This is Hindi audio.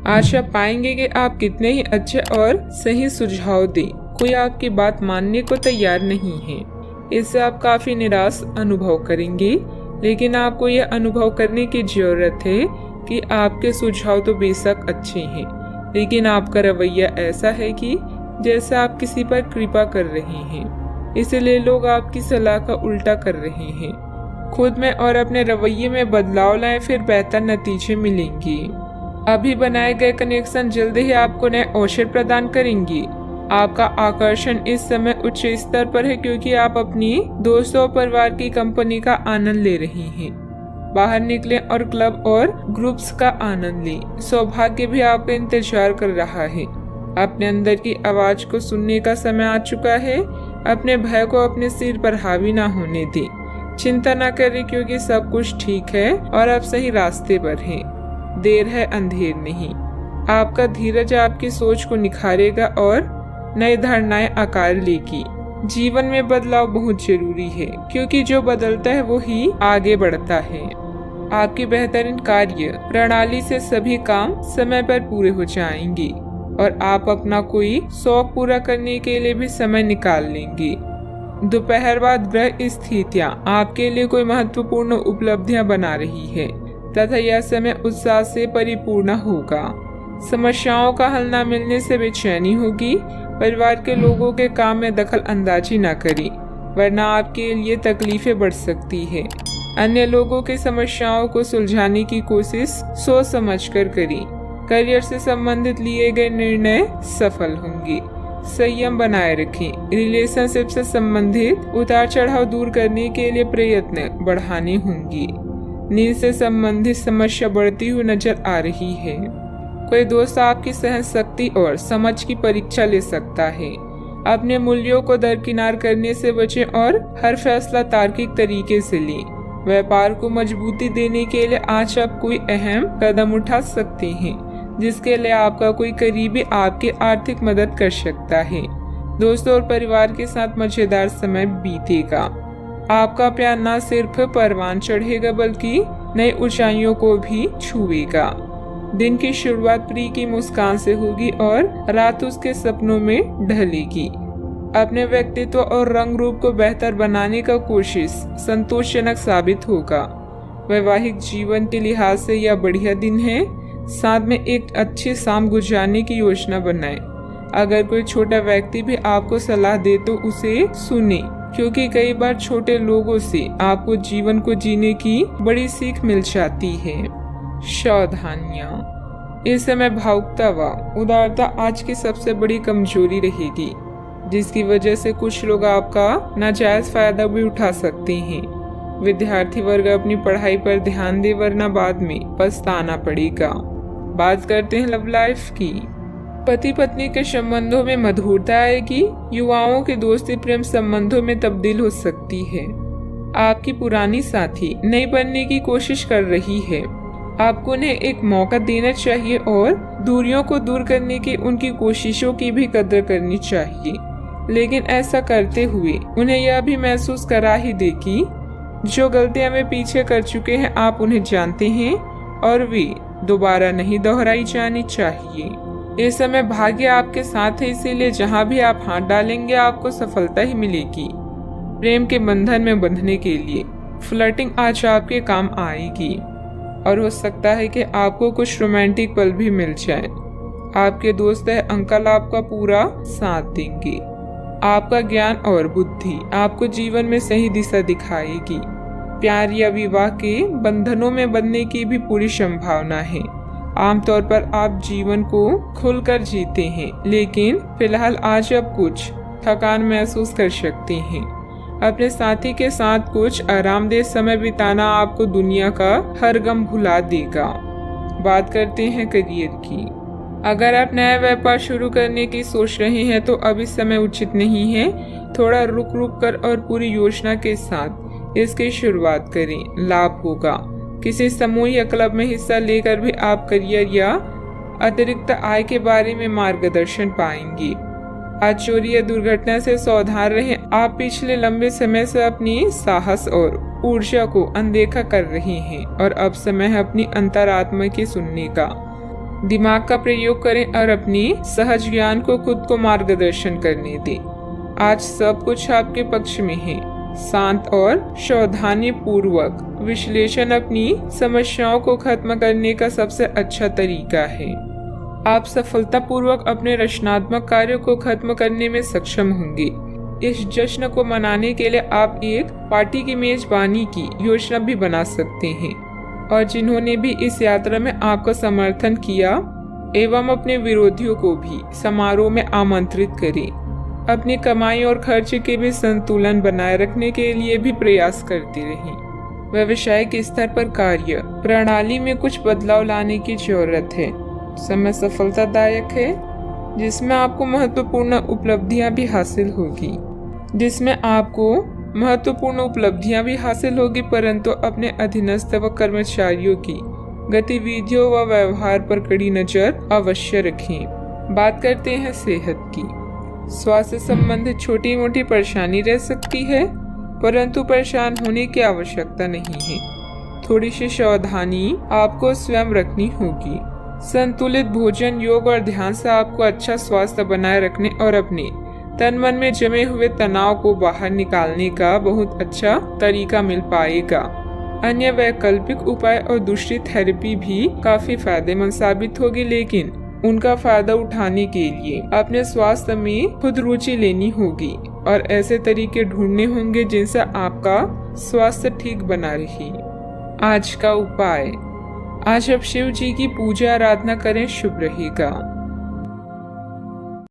आज आप पाएंगे कि आप कितने ही अच्छे और सही सुझाव दें, कोई आपकी बात मानने को तैयार नहीं है। इससे आप काफी निराश अनुभव करेंगे, लेकिन आपको यह अनुभव करने की जरूरत है कि आपके सुझाव तो बेशक अच्छे हैं, लेकिन आपका रवैया ऐसा है कि जैसे आप किसी पर कृपा कर रहे हैं, इसलिए लोग आपकी सलाह का उल्टा कर रहे हैं। खुद में और अपने रवैये में बदलाव लाएं, फिर बेहतर नतीजे मिलेंगे। अभी बनाए गए कनेक्शन जल्द ही आपको नए अवसर प्रदान करेंगे। आपका आकर्षण इस समय उच्च स्तर पर है, क्योंकि आप अपनी दोस्तों और परिवार की कंपनी का आनंद ले रहे हैं। बाहर निकलें और क्लब और ग्रुप्स का आनंद लें। सौभाग्य भी आपका इंतजार कर रहा है। अपने अंदर की आवाज को सुनने का समय आ चुका है। अपने भय को अपने सिर पर हावी ना होने दें। चिंता न करें, क्योंकि सब कुछ ठीक है और आप सही रास्ते पर हैं। देर है, अंधेर नहीं। आपका धीरज आपकी सोच को निखारेगा और नई धारणाएं आकार लेगी। जीवन में बदलाव बहुत जरूरी है, क्योंकि जो बदलता है वो ही आगे बढ़ता है। आपकी बेहतरीन कार्य प्रणाली से सभी काम समय पर पूरे हो जाएंगे और आप अपना कोई शौक पूरा करने के लिए भी समय निकाल लेंगे। दोपहर बाद ग्रह स्थितियां आपके लिए कोई महत्वपूर्ण उपलब्धियां बना रही है तथा यह समय उत्साह से परिपूर्ण होगा। समस्याओं का हल न मिलने से बेचैनी होगी। परिवार के लोगों के काम में दखल अंदाजी न करें, वरना आपके लिए तकलीफें बढ़ सकती है। अन्य लोगों की समस्याओं को सुलझाने की कोशिश सोच समझकर करें। करियर से संबंधित लिए गए निर्णय सफल होंगे। संयम बनाए रखें। रिलेशनशिप से संबंधित उतार चढ़ाव दूर करने के लिए प्रयत्न बढ़ाने होंगे। नींद से संबंधित समस्या बढ़ती हुई नजर आ रही है। कोई दोस्त आपकी सहन शक्ति और समझ की परीक्षा ले सकता है। अपने मूल्यों को दरकिनार करने से बचें और हर फैसला तार्किक तरीके से लें। व्यापार को मजबूती देने के लिए आज आप कोई अहम कदम उठा सकते हैं, जिसके लिए आपका कोई करीबी आपकी आर्थिक मदद कर सकता है। दोस्तों और परिवार के साथ मजेदार समय बीतेगा। आपका प्यार न सिर्फ परवान चढ़ेगा, बल्कि नई ऊंचाइयों को भी छुएगा। दिन की शुरुआत प्रिय की मुस्कान से होगी और रात उसके सपनों में ढलेगी। अपने व्यक्तित्व और रंग रूप को बेहतर बनाने का कोशिश संतोषजनक साबित होगा। वैवाहिक जीवन के लिहाज से यह बढ़िया दिन है। साथ में एक अच्छी शाम गुजारने की योजना बनाएं। अगर कोई छोटा व्यक्ति भी आपको सलाह दे तो उसे सुने, क्योंकि कई बार छोटे लोगों से आपको जीवन को जीने की बड़ी सीख मिल जाती है। सावधानियां। इस समय भावुकता व उदारता आज की सबसे बड़ी कमजोरी रहेगी, जिसकी वजह से कुछ लोग आपका नाजायज फायदा भी उठा सकते हैं। विद्यार्थी वर्ग अपनी पढ़ाई पर ध्यान दे, वरना बाद में पछताना पड़ेगा। बात करते हैं लव लाइफ की। पति पत्नी के संबंधों में मधुरता आएगी। युवाओं की दोस्ती प्रेम संबंधों में तब्दील हो सकती है। आपकी पुरानी साथी नई बनने की कोशिश कर रही है। आपको उन्हें एक मौका देना चाहिए और दूरियों को दूर करने की उनकी कोशिशों की भी कदर करनी चाहिए, लेकिन ऐसा करते हुए उन्हें यह भी महसूस करा ही दे कि जो गलतियां वे पीछे कर चुके हैं आप उन्हें जानते हैं और वे दोबारा नहीं दोहराई जानी चाहिए। इस समय भाग्य आपके साथ है, इसीलिए जहां भी आप हाथ डालेंगे आपको सफलता ही मिलेगी। प्रेम के बंधन में बंधने के लिए फ्लर्टिंग आज आपके काम आएगी और हो सकता है कि आपको कुछ रोमांटिक पल भी मिल जाए। आपके दोस्त है अंकल आपका पूरा साथ देंगे। आपका ज्ञान और बुद्धि आपको जीवन में सही दिशा दिखाएगी। प्यार या विवाह के बंधनों में बंधने की भी पूरी संभावना है। आमतौर पर आप जीवन को खुलकर जीते हैं, लेकिन फिलहाल आज आप कुछ थकान महसूस कर सकते हैं। अपने साथी के साथ कुछ आरामदेह समय बिताना आपको दुनिया का हर गम भुला देगा। बात करते हैं करियर की। अगर आप नया व्यापार शुरू करने की सोच रहे हैं तो अभी समय उचित नहीं है। थोड़ा रुक रुक कर और पूरी योजना के साथ इसकी शुरुआत करें, लाभ होगा। किसी समूह या क्लब में हिस्सा लेकर भी आप करियर या अतिरिक्त आय के बारे में मार्गदर्शन पाएंगे। आज चोरी या दुर्घटना से सावधान रहें। आप पिछले लंबे समय से अपनी साहस और ऊर्जा को अनदेखा कर रहे हैं और अब समय है अपनी अंतरात्मा की सुनने का। दिमाग का प्रयोग करें और अपनी सहज ज्ञान को खुद को मार्गदर्शन करने दें। आज सब कुछ आपके पक्ष में है। शांत और सावधानी पूर्वक विश्लेषण अपनी समस्याओं को खत्म करने का सबसे अच्छा तरीका है। आप सफलतापूर्वक अपने रचनात्मक कार्यों को खत्म करने में सक्षम होंगे। इस जश्न को मनाने के लिए आप एक पार्टी की मेजबानी की योजना भी बना सकते हैं और जिन्होंने भी इस यात्रा में आपका समर्थन किया एवं अपने विरोधियों को भी समारोह में आमंत्रित करें। अपनी कमाई और खर्च के भी संतुलन बनाए रखने के लिए भी प्रयास करते रहें। व्यावसायिक स्तर पर कार्य प्रणाली में कुछ बदलाव लाने की जरूरत है। समय सफलतादायक है जिसमें आपको महत्वपूर्ण उपलब्धियां भी हासिल होगी, परंतु अपने अधीनस्थ व कर्मचारियों की गतिविधियों व व्यवहार पर कड़ी नजर अवश्य रखें। बात करते हैं सेहत की। स्वास्थ्य संबंधित छोटी मोटी परेशानी रह सकती है, परंतु परेशान होने की आवश्यकता नहीं है। थोड़ी सी सावधानी आपको स्वयं रखनी होगी। संतुलित भोजन, योग और ध्यान से आपको अच्छा स्वास्थ्य बनाए रखने और अपने तन मन में जमे हुए तनाव को बाहर निकालने का बहुत अच्छा तरीका मिल पाएगा। अन्य वैकल्पिक उपाय और दूसरी थेरेपी भी काफी फायदेमंद साबित होगी, लेकिन उनका फायदा उठाने के लिए अपने स्वास्थ्य में खुद रुचि लेनी होगी और ऐसे तरीके ढूंढने होंगे जिनसे आपका स्वास्थ्य ठीक बना रहे। आज का उपाय, आज आप शिव जी की पूजा आराधना करें, शुभ रहेगा।